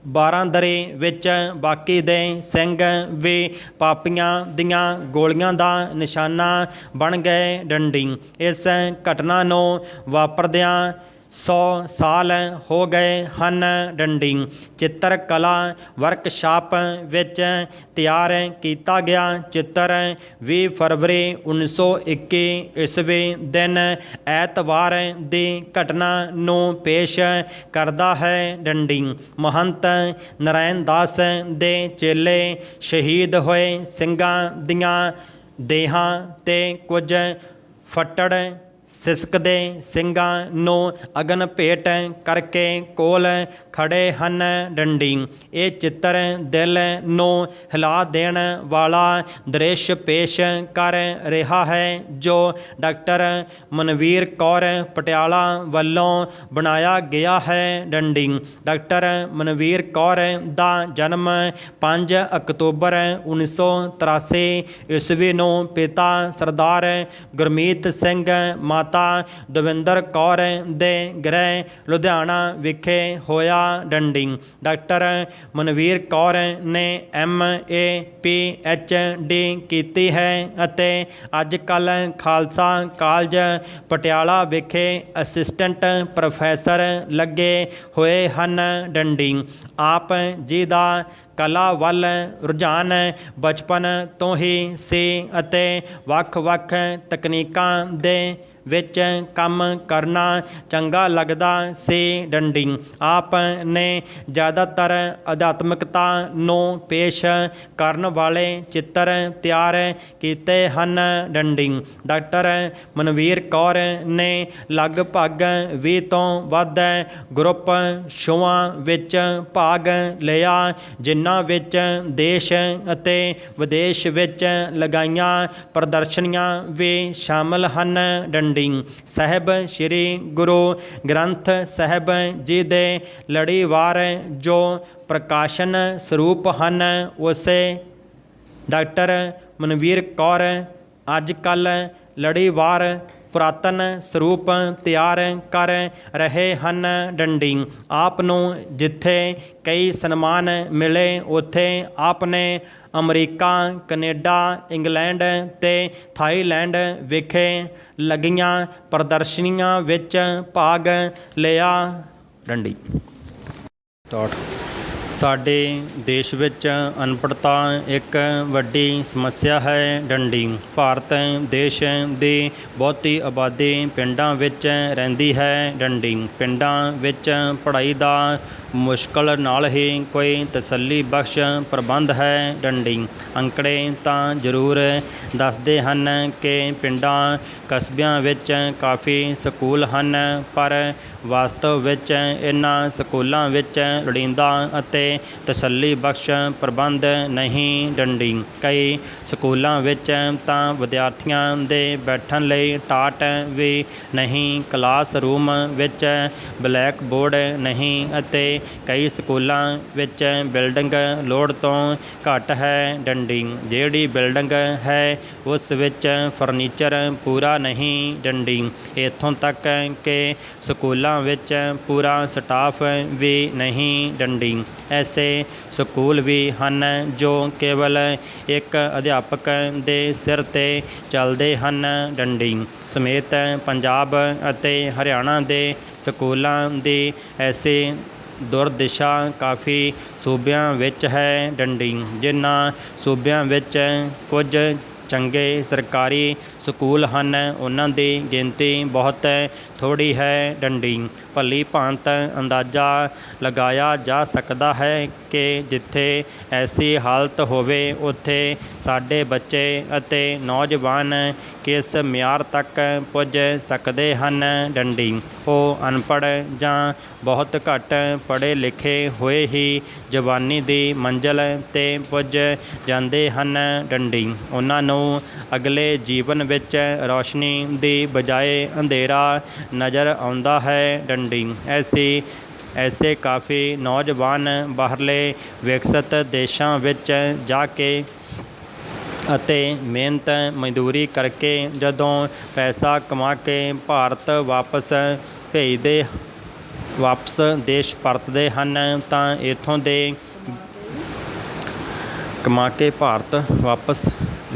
ਬਾਰਾਂਦਰੀ ਵਿੱਚ ਬਾਕੀ ਦੇ ਸਿੰਘ ਵੀ ਪਾਪੀਆਂ ਦੀਆਂ ਗੋਲੀਆਂ ਦਾ ਨਿਸ਼ਾਨਾ ਬਣ ਗਏ। ਡੰਡੀ ਇਸ ਘਟਨਾ ਨੂੰ ਵਾਪਰਦਿਆਂ 100 ਸਾਲ ਹੋ ਗਏ ਹਨ। ਡੰਡੀ ਚਿੱਤਰ ਕਲਾ ਵਰਕਸ਼ਾਪ ਵਿੱਚ ਤਿਆਰ ਕੀਤਾ ਗਿਆ ਚਿੱਤਰ 20 ਫਰਵਰੀ 1921 ਈਸਵੀ ਦਿਨ ਐਤਵਾਰ ਦੀ ਘਟਨਾ ਨੂੰ ਪੇਸ਼ ਕਰਦਾ ਹੈ। ਡੰਡੀ ਮਹੰਤ ਨਾਰਾਇਣ ਦਾਸ ਦੇ ਚੇਲੇ ਸ਼ਹੀਦ ਹੋਏ ਸਿੰਘਾਂ ਦੀਆਂ ਦੇਹਾਂ 'ਤੇ ਕੁਝ ਫੱਟੜ ਸਿਸਕਦੇ ਸਿੰਘਾਂ ਨੂੰ ਅਗਨ ਭੇਟ ਕਰਕੇ ਕੋਲ ਖੜੇ ਹਨ। ਡੰਡੀ ਇਹ ਚਿੱਤਰ ਦਿਲ ਨੂੰ ਹਿਲਾ ਦੇਣ ਵਾਲਾ ਦ੍ਰਿਸ਼ ਪੇਸ਼ ਕਰ ਰਿਹਾ ਹੈ ਜੋ ਡਾਕਟਰ ਮਨਵੀਰ ਕੌਰ ਪਟਿਆਲਾ ਵੱਲੋਂ ਬਣਾਇਆ ਗਿਆ ਹੈ। ਡੰਡੀ ਡਾਕਟਰ ਮਨਵੀਰ ਕੌਰ ਦਾ ਜਨਮ 5 ਅਕਤੂਬਰ 1983 ਈਸਵੀ ਨੂੰ ਪਿਤਾ ਸਰਦਾਰ ਗੁਰਮੀਤ ਸਿੰਘ ਮਾਤਾ ਦਵਿੰਦਰ ਕੌਰ ਦੇ ਗ੍ਰਹਿ ਲੁਧਿਆਣਾ ਵਿਖੇ ਹੋਇਆ। ਡੰਡੀ ਡਾਕਟਰ ਮਨਵੀਰ ਕੌਰ ਨੇ MA PhD ਕੀਤੀ ਹੈ ਅਤੇ ਅੱਜ ਕੱਲ੍ਹ ਖਾਲਸਾ ਕਾਲਜ ਪਟਿਆਲਾ ਵਿਖੇ ਅਸਿਸਟੈਂਟ ਪ੍ਰੋਫੈਸਰ ਲੱਗੇ ਹੋਏ ਹਨ। ਡੰਡੀ ਆਪ ਜੀ ਦਾ ਕਲਾ ਵੱਲ ਰੁਝਾਨ ਬਚਪਨ ਤੋਂ ਹੀ ਸੀ ਅਤੇ ਵੱਖ-ਵੱਖ ਤਕਨੀਕਾਂ ਦੇ ਵਿੱਚ ਕੰਮ ਕਰਨਾ ਚੰਗਾ ਲੱਗਦਾ ਸੀ। ਡੰਡੀ ਆਪ ਨੇ ਜ਼ਿਆਦਾਤਰ ਅਧਿਆਤਮਿਕਤਾ ਨੂੰ ਪੇਸ਼ ਕਰਨ ਵਾਲੇ ਚਿੱਤਰ ਤਿਆਰ ਕੀਤੇ ਹਨ। ਡੰਡੀ ਡਾਕਟਰ ਮਨਵੀਰ ਕੌਰ ਨੇ ਲਗਭਗ 20 ਤੋਂ ਵੱਧ ਗਰੁੱਪ ਸ਼ੋਆਂ ਵਿੱਚ ਭਾਗ ਲਿਆ ਜਿਨ੍ਹਾਂ ਵਿੱਚ ਦੇਸ਼ ਅਤੇ ਵਿਦੇਸ਼ ਵਿੱਚ ਲਗਾਈਆਂ ਪ੍ਰਦਰਸ਼ਨੀਆਂ ਵੀ ਸ਼ਾਮਲ ਹਨ। ਡੰਡੀ ਸਾਹਿਬ ਸ੍ਰੀ ਗੁਰੂ ਗ੍ਰੰਥ ਸਾਹਿਬ ਜੀ ਦੇ ਲੜੀਵਾਰ ਜੋ ਪ੍ਰਕਾਸ਼ਨ ਸਰੂਪ ਹਨ ਉਸੇ ਡਾਕਟਰ ਮਨਵੀਰ ਕੌਰ ਅੱਜ ਕੱਲ੍ਹ ਲੜੀਵਾਰ ਪੁਰਾਤਨ ਸਰੂਪ ਤਿਆਰ ਕਰ ਰਹੇ ਹਨ। ਡੰਡੀ ਆਪ ਨੂੰ ਜਿੱਥੇ ਕਈ ਸਨਮਾਨ ਮਿਲੇ ਉੱਥੇ ਆਪ ਨੇ ਅਮਰੀਕਾ ਕੈਨੇਡਾ ਇੰਗਲੈਂਡ ਅਤੇ ਥਾਈਲੈਂਡ ਵਿਖੇ ਲੱਗੀਆਂ ਪ੍ਰਦਰਸ਼ਨੀਆਂ ਵਿੱਚ ਭਾਗ ਲਿਆ। ਡੰਡੀ ਸਾਡੇ ਦੇਸ਼ ਵਿੱਚ ਅਨਪੜ੍ਹਤਾ ਇੱਕ ਵੱਡੀ ਸਮੱਸਿਆ ਹੈ। ਡੰਡੀ ਭਾਰਤ ਦੇਸ਼ ਦੀ ਬਹੁਤੀ ਆਬਾਦੀ ਪਿੰਡਾਂ ਵਿੱਚ ਰਹਿੰਦੀ ਹੈ। ਡੰਡੀ ਪਿੰਡਾਂ ਵਿੱਚ ਪੜ੍ਹਾਈ ਦਾ ਮੁਸ਼ਕਲ ਨਾਲ ਹੀ ਕੋਈ ਤਸੱਲੀ ਬਖਸ਼ ਪ੍ਰਬੰਧ ਹੈ। ਡੰਡੀ ਅੰਕੜੇ ਤਾਂ ਜ਼ਰੂਰ ਦੱਸਦੇ ਹਨ ਕਿ ਪਿੰਡਾਂ ਕਸਬਿਆਂ ਵਿੱਚ ਕਾਫੀ ਸਕੂਲ ਹਨ ਪਰ ਵਾਸਤਵ ਵਿੱਚ ਇਹਨਾਂ ਸਕੂਲਾਂ ਵਿੱਚ ਲੋੜੀਂਦਾ ਅਤੇ ਤਸੱਲੀ ਬਖਸ਼ ਪ੍ਰਬੰਧ ਨਹੀਂ। ਡੰਡੀ ਕਈ ਸਕੂਲਾਂ ਵਿੱਚ ਤਾਂ ਵਿਦਿਆਰਥੀਆਂ ਦੇ ਬੈਠਣ ਲਈ ਟਾਟ ਵੀ ਨਹੀਂ, ਕਲਾਸ ਰੂਮ ਵਿੱਚ ਬਲੈਕ ਬੋਰਡ ਨਹੀਂ ਅਤੇ ਕਈ ਸਕੂਲਾਂ ਵਿੱਚ ਬਿਲਡਿੰਗ ਲੋੜ ਤੋਂ ਘੱਟ ਹੈ। ਡੰਡੀ ਜਿਹੜੀ ਬਿਲਡਿੰਗ ਹੈ ਉਸ ਵਿੱਚ ਫਰਨੀਚਰ ਪੂਰਾ ਨਹੀਂ। ਡੰਡੀ ਇੱਥੋਂ ਤੱਕ ਕਿ ਸਕੂਲਾਂ ਵਿੱਚ ਪੂਰਾ ਸਟਾਫ ਵੀ ਨਹੀਂ। ਡੰਡੀ ਐਸੇ ਸਕੂਲ ਵੀ ਹਨ ਜੋ ਕੇਵਲ ਇੱਕ ਅਧਿਆਪਕ ਦੇ ਸਿਰ 'ਤੇ ਚੱਲਦੇ ਹਨ। ਡੰਡੀ ਸਮੇਤ ਪੰਜਾਬ ਅਤੇ ਹਰਿਆਣਾ ਦੇ ਸਕੂਲਾਂ ਦੀ ਐਸੀ ਦੁਰਦਸ਼ਾ ਕਾਫੀ ਸੂਬਿਆਂ ਵਿੱਚ ਹੈ। ਡੰਡੀ ਜਿਨ੍ਹਾਂ ਸੂਬਿਆਂ ਵਿੱਚ ਕੁਝ ਚੰਗੇ ਸਰਕਾਰੀ ਸਕੂਲ ਹਨ ਉਹਨਾਂ ਦੀ ਗਿਣਤੀ ਬਹੁਤ ਥੋੜ੍ਹੀ ਹੈ। ਡੰਡੀ ਭਲੀ ਭਾਂਤ ਅੰਦਾਜ਼ਾ ਲਗਾਇਆ ਜਾ ਸਕਦਾ ਹੈ ਕਿ ਜਿੱਥੇ ਐਸੀ ਹਾਲਤ ਹੋਵੇ ਉੱਥੇ ਸਾਡੇ ਬੱਚੇ ਅਤੇ ਨੌਜਵਾਨ ਕਿਸ ਮਿਆਰ ਤੱਕ ਪੁੱਜ ਸਕਦੇ ਹਨ। ਡੰਡੀ ਉਹ ਅਨਪੜ੍ਹ ਜਾਂ ਬਹੁਤ ਘੱਟ ਪੜ੍ਹੇ ਲਿਖੇ ਹੋਏ ਹੀ ਜਵਾਨੀ ਦੀ ਮੰਜ਼ਿਲ 'ਤੇ ਪੁੱਜ ਜਾਂਦੇ ਹਨ। ਡੰਡੀ ਉਹਨਾਂ ਨੂੰ ਅਗਲੇ ਜੀਵਨ ਵਿੱਚ ਰੌਸ਼ਨੀ ਦੀ ਬਜਾਏ ਅੰਧੇਰਾ ਨਜ਼ਰ ਆਉਂਦਾ ਹੈ। ਡੰਡੀ ਐਸੇ ਕਾਫੀ ਨੌਜਵਾਨ ਬਾਹਰਲੇ ਵਿਕਸਿਤ ਦੇਸ਼ਾਂ ਵਿੱਚ ਜਾ ਕੇ ਅਤੇ ਮਿਹਨਤ ਮਜ਼ਦੂਰੀ ਕਰਕੇ ਜਦੋਂ ਪੈਸਾ ਕਮਾ ਕੇ ਵਾਪਸ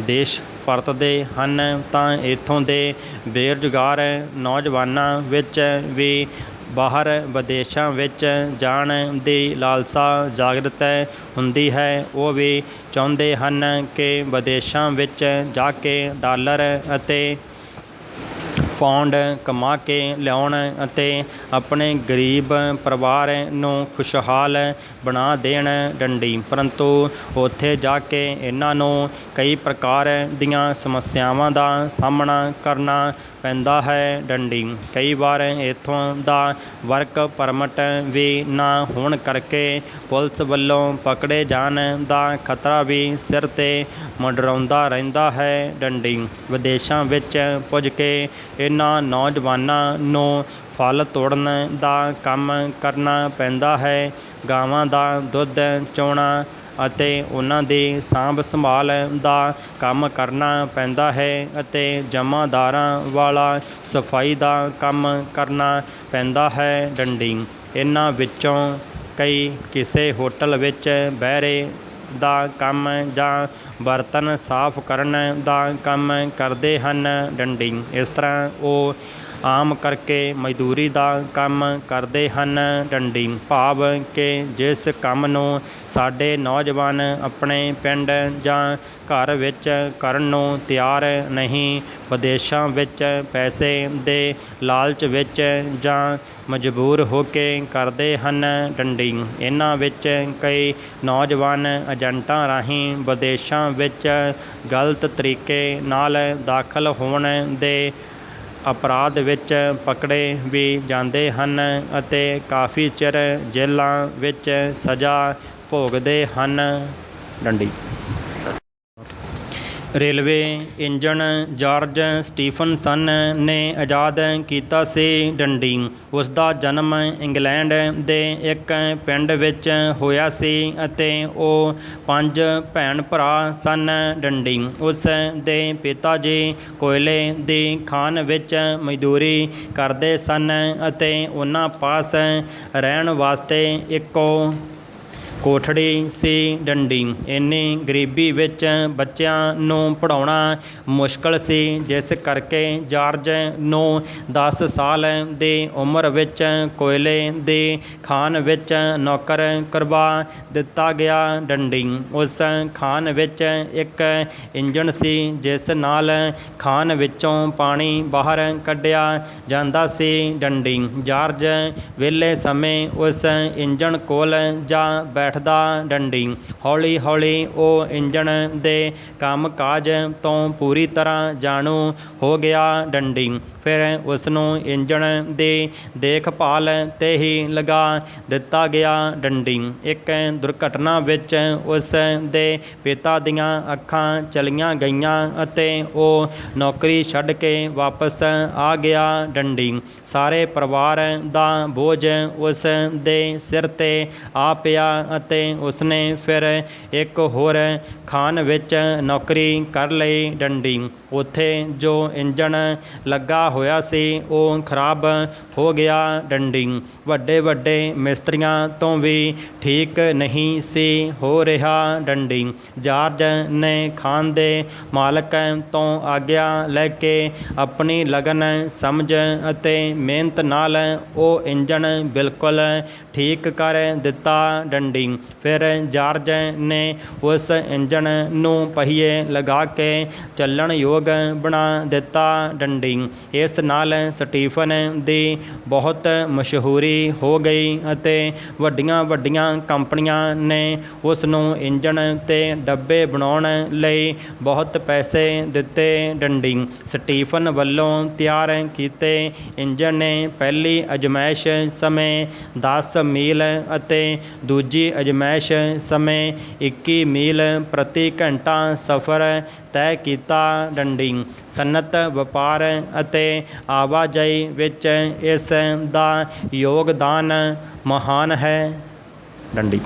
ਦੇਸ਼ ਪਰਤਦੇ ਹਨ ਤਾਂ ਇੱਥੋਂ ਦੇ ਬੇਰੁਜ਼ਗਾਰ ਨੌਜਵਾਨਾਂ ਵਿੱਚ ਵੀ ਬਾਹਰ ਵਿਦੇਸ਼ਾਂ ਵਿੱਚ ਜਾਣ ਦੀ ਲਾਲਸਾ ਜਾਗਰਤ ਹੁੰਦੀ ਹੈ। ਉਹ ਵੀ ਚਾਹੁੰਦੇ ਹਨ ਕਿ ਵਿਦੇਸ਼ਾਂ ਵਿੱਚ ਜਾ ਕੇ ਡਾਲਰ ਅਤੇ ਪਾਉਂਡ ਕਮਾ ਕੇ ਲਿਆਉਣ ਅਤੇ ਆਪਣੇ ਗਰੀਬ ਪਰਿਵਾਰ ਨੂੰ ਖੁਸ਼ਹਾਲ ਬਣਾ ਦੇਣ। ਡੰਡੀ ਪਰੰਤੂ ਉੱਥੇ ਜਾ ਕੇ ਇਹਨਾਂ ਨੂੰ ਕਈ ਪ੍ਰਕਾਰ ਦੀਆਂ ਸਮੱਸਿਆਵਾਂ ਦਾ ਸਾਹਮਣਾ ਕਰਨਾ ਪੈਂਦਾ ਹੈ। ਡੰਡੀ ਕਈ ਵਾਰ ਇੱਥੋਂ ਦਾ ਵਰਕ ਪਰਮਿਟ ਵੀ ਨਾ ਹੋਣ ਕਰਕੇ ਪੁਲਿਸ ਵੱਲੋਂ ਪਕੜੇ ਜਾਣ ਦਾ ਖਤਰਾ ਵੀ ਸਿਰ 'ਤੇ ਮੰਡਰਾਉਂਦਾ ਰਹਿੰਦਾ ਹੈ। ਡੰਡੀ ਵਿਦੇਸ਼ਾਂ ਵਿੱਚ ਪੁੱਜ ਕੇ ਇਹਨਾਂ ਨੌਜਵਾਨਾਂ ਨੂੰ ਫਲ ਤੋੜਨ ਦਾ ਕੰਮ ਕਰਨਾ ਪੈਂਦਾ ਹੈ। ਗਾਵਾਂ ਦਾ ਦੁੱਧ ਚੋਣਾ ਅਤੇ ਉਹਨਾਂ ਦੀ ਸਾਂਭ ਸੰਭਾਲ ਦਾ ਕੰਮ ਕਰਨਾ ਪੈਂਦਾ ਹੈ ਅਤੇ ਜਮਾਂਦਾਰਾਂ ਵਾਲਾ ਸਫਾਈ ਦਾ ਕੰਮ ਕਰਨਾ ਪੈਂਦਾ ਹੈ। ਡੰਡੀ ਇਹਨਾਂ ਵਿੱਚੋਂ ਕਈ ਕਿਸੇ ਹੋਟਲ ਵਿੱਚ ਬਹਿਰੇ ਦਾ ਕੰਮ ਜਾਂ ਬਰਤਨ ਸਾਫ਼ ਕਰਨ ਦਾ ਕੰਮ ਕਰਦੇ ਹਨ। ਡੰਡੀ ਇਸ ਤਰ੍ਹਾਂ ਉਹ ਆਮ ਕਰਕੇ ਮਜ਼ਦੂਰੀ ਦਾ ਕੰਮ ਕਰਦੇ ਹਨ। ਡੰਡੀ ਭਾਵ ਕਿ ਜਿਸ ਕੰਮ ਨੂੰ ਸਾਡੇ ਨੌਜਵਾਨ ਆਪਣੇ ਪਿੰਡ ਜਾਂ ਘਰ ਵਿੱਚ ਕਰਨ ਨੂੰ ਤਿਆਰ ਨਹੀਂ, ਵਿਦੇਸ਼ਾਂ ਵਿੱਚ ਪੈਸੇ ਦੇ ਲਾਲਚ ਵਿੱਚ ਜਾਂ ਮਜਬੂਰ ਹੋ ਕੇ ਕਰਦੇ ਹਨ। ਡੰਡੀ ਇਹਨਾਂ ਵਿੱਚ ਕਈ ਨੌਜਵਾਨ ਏਜੰਟਾਂ ਰਾਹੀਂ ਵਿਦੇਸ਼ਾਂ ਵਿੱਚ ਗਲਤ ਤਰੀਕੇ ਨਾਲ ਦਾਖਲ ਹੋਣ ਦੇ ਅਪਰਾਧ ਵਿੱਚ ਪਕੜੇ ਵੀ ਜਾਂਦੇ ਹਨ ਅਤੇ ਕਾਫੀ ਚਿਰ ਜੇਲ੍ਹਾਂ ਵਿੱਚ ਸਜ਼ਾ ਭੋਗਦੇ ਹਨ। ਡੰਡੀ ਰੇਲਵੇ ਇੰਜਣ ਜਾਰਜ ਸਟੀਫਨਸਨ ਨੇ ਆਜ਼ਾਦ ਕੀਤਾ ਸੀ। ਡੰਡੀ ਉਸਦਾ ਜਨਮ ਇੰਗਲੈਂਡ ਦੇ ਇੱਕ ਪਿੰਡ ਵਿੱਚ ਹੋਇਆ ਸੀ ਅਤੇ ਉਹ 5 ਭੈਣ ਭਰਾ ਸਨ। ਡੰਡੀ ਉਸ ਦੇ ਪਿਤਾ ਜੀ ਕੋਇਲੇ ਦੀ ਖਾਨ ਵਿੱਚ ਮਜ਼ਦੂਰੀ ਕਰਦੇ ਸਨ ਅਤੇ ਉਹਨਾਂ ਪਾਸ ਰਹਿਣ ਵਾਸਤੇ ਇੱਕੋ ਕੋਠੜੀ ਸੀ। ਡੰਡੀ ਇੰਨੀ ਗਰੀਬੀ ਵਿੱਚ ਬੱਚਿਆਂ ਨੂੰ ਪੜ੍ਹਾਉਣਾ ਮੁਸ਼ਕਲ ਸੀ, ਜਿਸ ਕਰਕੇ ਜਾਰਜ ਨੂੰ 10 ਸਾਲ ਦੀ ਉਮਰ ਵਿੱਚ ਕੋਇਲੇ ਦੀ ਖਾਨ ਵਿੱਚ ਨੌਕਰ ਕਰਵਾ ਦਿੱਤਾ ਗਿਆ। ਡੰਡੀ ਉਸ ਖਾਨ ਵਿੱਚ ਇੱਕ ਇੰਜਣ ਸੀ ਜਿਸ ਨਾਲ ਖਾਨ ਵਿੱਚੋਂ ਪਾਣੀ ਬਾਹਰ ਕੱਢਿਆ ਜਾਂਦਾ ਸੀ। ਡੰਡੀ ਜਾਰਜ ਵਿਹਲੇ ਸਮੇਂ ਉਸ ਇੰਜਣ ਕੋਲ ਜਾ ਬੈਠਦਾ। ਡੰਡੀ ਹੌਲੀ ਹੌਲੀ ਉਹ ਇੰਜਣ ਦੇ ਕੰਮ ਕਾਜ ਤੋਂ ਪੂਰੀ ਤਰ੍ਹਾਂ ਜਾਣੂ ਹੋ ਗਿਆ। ਡੰਡੀ ਫਿਰ ਉਸ ਨੂੰ ਇੰਜਣ ਦੀ ਦੇਖਭਾਲ 'ਤੇ ਹੀ ਲਗਾ ਦਿੱਤਾ ਗਿਆ। ਡੰਡੀ ਇੱਕ ਦੁਰਘਟਨਾ ਵਿੱਚ ਉਸ ਦੇ ਪਿਤਾ ਦੀਆਂ ਅੱਖਾਂ ਚਲੀਆਂ ਗਈਆਂ ਅਤੇ ਉਹ ਨੌਕਰੀ ਛੱਡ ਕੇ ਵਾਪਸ ਆ ਗਿਆ। ਡੰਡੀ ਸਾਰੇ ਪਰਿਵਾਰ ਦਾ ਬੋਝ ਉਸ ਦੇ ਸਿਰ 'ਤੇ ਆ ਪਿਆ ਅਤੇ ਉਸਨੇ ਫਿਰ ਇੱਕ ਹੋਰ ਖਾਨ ਵਿੱਚ ਨੌਕਰੀ ਕਰ ਲਈ। ਡੰਡੀ ਉੱਥੇ ਜੋ ਇੰਜਣ ਲੱਗਾ ਹੋਇਆ ਸੀ ਉਹ ਖਰਾਬ ਹੋ ਗਿਆ। ਡੰਡੀ ਵੱਡੇ ਵੱਡੇ ਮਿਸਤਰੀਆਂ ਤੋਂ ਵੀ ਠੀਕ ਨਹੀਂ ਸੀ ਹੋ ਰਿਹਾ। ਡੰਡੀ ਜਾਰਜ ਨੇ ਖਾਨ ਦੇ ਮਾਲਕ ਤੋਂ ਆਗਿਆ ਲੈ ਕੇ ਆਪਣੀ ਲਗਨ ਸਮਝ ਅਤੇ ਮਿਹਨਤ ਨਾਲ ਉਹ ਇੰਜਣ ਬਿਲਕੁਲ ਠੀਕ ਕਰ ਦਿੱਤਾ ਡੰਡੀ। ਫਿਰ ਜਾਰਜ ਨੇ ਉਸ ਇੰਜਣ ਨੂੰ ਪਹੀਏ ਲਗਾ ਕੇ ਚੱਲਣ ਯੋਗ ਬਣਾ ਦਿੱਤਾ ਡੰਡੀ। ਇਸ ਨਾਲ ਸਟੀਫਨ ਦੀ ਬਹੁਤ ਮਸ਼ਹੂਰੀ ਹੋ ਗਈ ਅਤੇ ਵੱਡੀਆਂ ਵੱਡੀਆਂ ਕੰਪਨੀਆਂ ਨੇ ਉਸ ਨੂੰ ਇੰਜਣ ਤੇ ਡੱਬੇ ਬਣਾਉਣ ਲਈ ਬਹੁਤ ਪੈਸੇ ਦਿੱਤੇ ਡੰਡੀ। ਸਟੀਫਨ ਵੱਲੋਂ ਤਿਆਰ ਕੀਤੇ ਇੰਜਣ ਨੇ ਪਹਿਲੀ ਅਜ਼ਮਾਇਸ਼ ਸਮੇਂ 10 ਮੀਲ ਅਤੇ ਦੂਜੀ ਅਜ਼ਮਾਇਸ਼ ਸਮੇਂ 21 ਮੀਲ ਪ੍ਰਤੀ ਘੰਟਾ ਸਫ਼ਰ ਤੈਅ ਕੀਤਾ ਡੰਡੀ। ਸਨਅਤ, ਵਪਾਰ ਅਤੇ ਆਵਾਜਾਈ ਵਿੱਚ ਇਸ ਦਾ ਯੋਗਦਾਨ ਮਹਾਨ ਹੈ ਡੰਡੀ।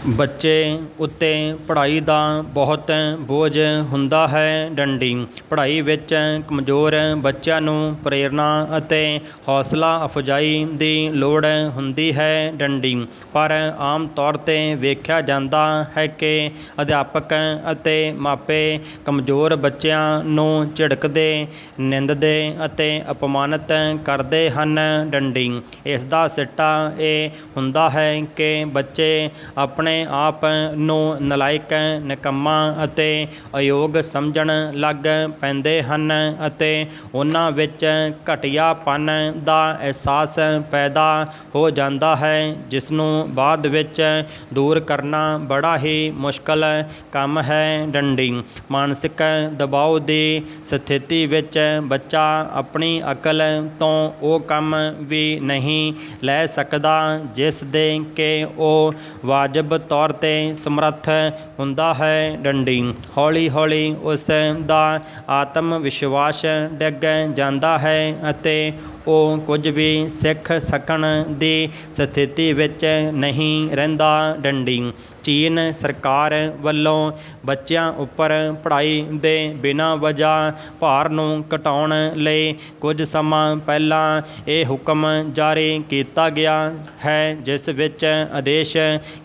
ਬੱਚੇ ਉੱਤੇ ਪੜ੍ਹਾਈ ਦਾ ਬਹੁਤ ਬੋਝ ਹੁੰਦਾ ਹੈ ਡੰਡੀ। ਪੜ੍ਹਾਈ ਵਿੱਚ ਕਮਜ਼ੋਰ ਬੱਚਿਆਂ ਨੂੰ ਪ੍ਰੇਰਨਾ ਅਤੇ ਹੌਸਲਾ ਅਫਜ਼ਾਈ ਦੀ ਲੋੜ ਹੁੰਦੀ ਹੈ ਡੰਡੀ। ਪਰ ਆਮ ਤੌਰ 'ਤੇ ਵੇਖਿਆ ਜਾਂਦਾ ਹੈ ਕਿ ਅਧਿਆਪਕ ਅਤੇ ਮਾਪੇ ਕਮਜ਼ੋਰ ਬੱਚਿਆਂ ਨੂੰ ਝਿੜਕਦੇ, ਨਿੰਦਦੇ ਅਤੇ ਅਪਮਾਨਿਤ ਕਰਦੇ ਹਨ ਡੰਡੀ। ਇਸ ਦਾ ਸਿੱਟਾ ਇਹ ਹੁੰਦਾ ਹੈ ਕਿ ਬੱਚੇ ਆਪਣੇ ਆਪ ਨੂੰ ਨਲਾਇਕ, ਨਿਕੰਮਾ ਅਤੇ ਅਯੋਗ ਸਮਝਣ ਲੱਗ ਪੈਂਦੇ ਹਨ ਅਤੇ ਉਹਨਾਂ ਵਿੱਚ ਘਟੀਆਪਨ ਦਾ ਅਹਿਸਾਸ ਪੈਦਾ ਹੋ ਜਾਂਦਾ ਹੈ, ਜਿਸ ਨੂੰ ਬਾਅਦ ਵਿੱਚ ਦੂਰ ਕਰਨਾ ਬੜਾ ਹੀ ਮੁਸ਼ਕਲ ਕੰਮ ਹੈ ਡੰਡੀ। ਮਾਨਸਿਕ ਦਬਾਅ ਦੀ ਸਥਿਤੀ ਵਿੱਚ ਬੱਚਾ ਆਪਣੀ ਅਕਲ ਤੋਂ ਉਹ ਕੰਮ ਵੀ ਨਹੀਂ ਲੈ ਸਕਦਾ ਜਿਸ ਦੇ ਕਿ ਉਹ ਵਾਜਬ ਤੌਰ 'ਤੇ ਸਮਰੱਥ ਹੁੰਦਾ ਹੈ ਡੰਡੀ। ਹੌਲੀ ਹੌਲੀ ਉਸ ਦਾ ਆਤਮ ਵਿਸ਼ਵਾਸ ਡਿੱਗ ਜਾਂਦਾ ਹੈ ਅਤੇ ਉਹ ਕੁਝ ਵੀ ਸਿੱਖ ਸਕਣ ਦੀ ਸਥਿਤੀ ਵਿੱਚ ਨਹੀਂ ਰਹਿੰਦਾ ਡੰਡੀ। ਚੀਨ ਸਰਕਾਰ ਵੱਲੋਂ ਬੱਚਿਆਂ ਉੱਪਰ ਪੜ੍ਹਾਈ ਦੇ ਬਿਨਾਂ ਵਜ੍ਹਾ ਭਾਰ ਨੂੰ ਘਟਾਉਣ ਲਈ ਕੁਝ ਸਮਾਂ ਪਹਿਲਾਂ ਇਹ ਹੁਕਮ ਜਾਰੀ ਕੀਤਾ ਗਿਆ ਹੈ, ਜਿਸ ਵਿੱਚ ਆਦੇਸ਼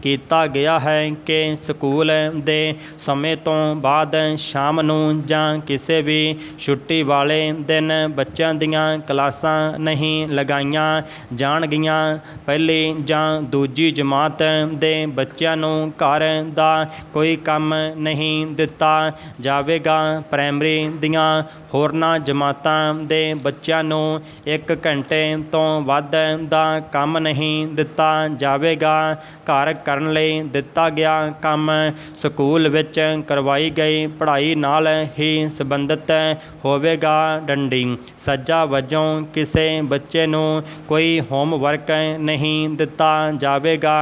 ਕੀਤਾ ਗਿਆ ਹੈ ਕਿ ਸਕੂਲ ਦੇ ਸਮੇਂ ਤੋਂ ਬਾਅਦ ਸ਼ਾਮ ਨੂੰ ਜਾਂ ਕਿਸੇ ਵੀ ਛੁੱਟੀ ਵਾਲੇ ਦਿਨ ਬੱਚਿਆਂ ਦੀਆਂ ਕਲਾਸਾਂ ਨਹੀਂ ਲਗਾਈਆਂ ਜਾਣਗੀਆਂ। ਪਹਿਲੀ ਜਾਂ ਦੂਜੀ ਜਮਾਤ ਦੇ ਬੱਚਿਆਂ ਨੂੰ ਘਰ ਦਾ ਕੋਈ ਕੰਮ ਨਹੀਂ ਦਿੱਤਾ ਜਾਵੇਗਾ। ਪ੍ਰਾਇਮਰੀ ਦੀਆਂ ਹੋਰਨਾਂ ਜਮਾਤਾਂ ਦੇ ਬੱਚਿਆਂ ਨੂੰ 1 ਘੰਟੇ ਤੋਂ ਵੱਧ ਦਾ ਕੰਮ ਨਹੀਂ ਦਿੱਤਾ ਜਾਵੇਗਾ। ਘਰ ਕਰਨ ਲਈ ਦਿੱਤਾ ਗਿਆ ਕੰਮ ਸਕੂਲ ਵਿੱਚ ਕਰਵਾਈ ਗਈ ਪੜ੍ਹਾਈ ਨਾਲ ਹੀ ਸੰਬੰਧਿਤ ਹੋਵੇਗਾ ਡੰਡੀ। ਸਜ਼ਾ ਵਜੋਂ ਕਿਸੇ ਬੱਚੇ ਨੂੰ ਕੋਈ ਹੋਮਵਰਕ ਨਹੀਂ ਦਿੱਤਾ ਜਾਵੇਗਾ।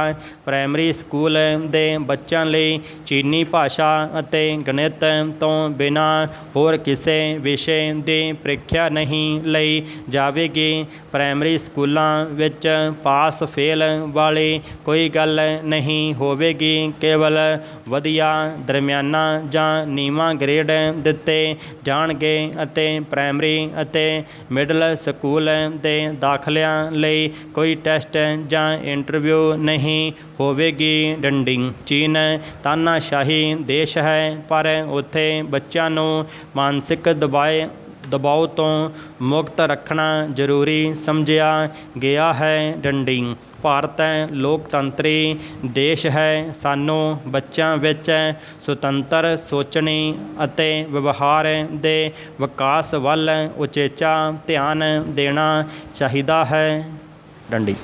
ਪ੍ਰਾਇਮਰੀ ਸਕੂਲ ਦੇ ਬੱਚਿਆਂ ਲਈ ਚੀਨੀ ਭਾਸ਼ਾ ਅਤੇ ਗਣਿਤ ਤੋਂ ਬਿਨਾਂ ਹੋਰ ਕਿਸੇ ਵਿਸ਼ੇ ਦੀ ਪ੍ਰੀਖਿਆ ਨਹੀਂ ਲਈ ਜਾਵੇਗੀ। ਪ੍ਰਾਇਮਰੀ ਸਕੂਲਾਂ ਵਿੱਚ ਪਾਸ ਫੇਲ ਵਾਲੀ ਕੋਈ ਗੱਲ ਨਹੀਂ ਹੋਵੇਗੀ। ਕੇਵਲ ਵਧੀਆ, ਦਰਮਿਆਨਾ ਜਾਂ ਨੀਵਾਂ ਗ੍ਰੇਡ ਦਿੱਤੇ ਜਾਣਗੇ ਅਤੇ ਪ੍ਰਾਇਮਰੀ ਅਤੇ ਮਿਡਲ ਸਕੂਲ ਦੇ ਦਾਖਲਿਆਂ ਲਈ ਕੋਈ ਟੈਸਟ ਜਾਂ ਇੰਟਰਵਿਊ ਨਹੀਂ ਹੋਵੇਗੀ ਡੰਡੀ। ਚੀਨ ਤਾਨਾਸ਼ਾਹੀ ਦੇਸ਼ ਹੈ, ਪਰ ਉੱਥੇ ਬੱਚਿਆਂ ਨੂੰ ਮਾਨਸਿਕ ਦਬਾਅ ਤੋਂ ਮੁਕਤ ਰੱਖਣਾ ਜ਼ਰੂਰੀ ਸਮਝਿਆ ਗਿਆ ਹੈ ਡੰਡੀ। ਭਾਰਤ ਲੋਕਤੰਤਰੀ ਦੇਸ਼ ਹੈ। ਸਾਨੂੰ ਬੱਚਿਆਂ ਵਿੱਚ ਸੁਤੰਤਰ ਸੋਚਣੀ ਅਤੇ ਵਿਵਹਾਰ ਦੇ ਵਿਕਾਸ ਵੱਲ ਉਚੇਚਾ ਧਿਆਨ ਦੇਣਾ ਚਾਹੀਦਾ ਹੈ ਡੰਡੀ।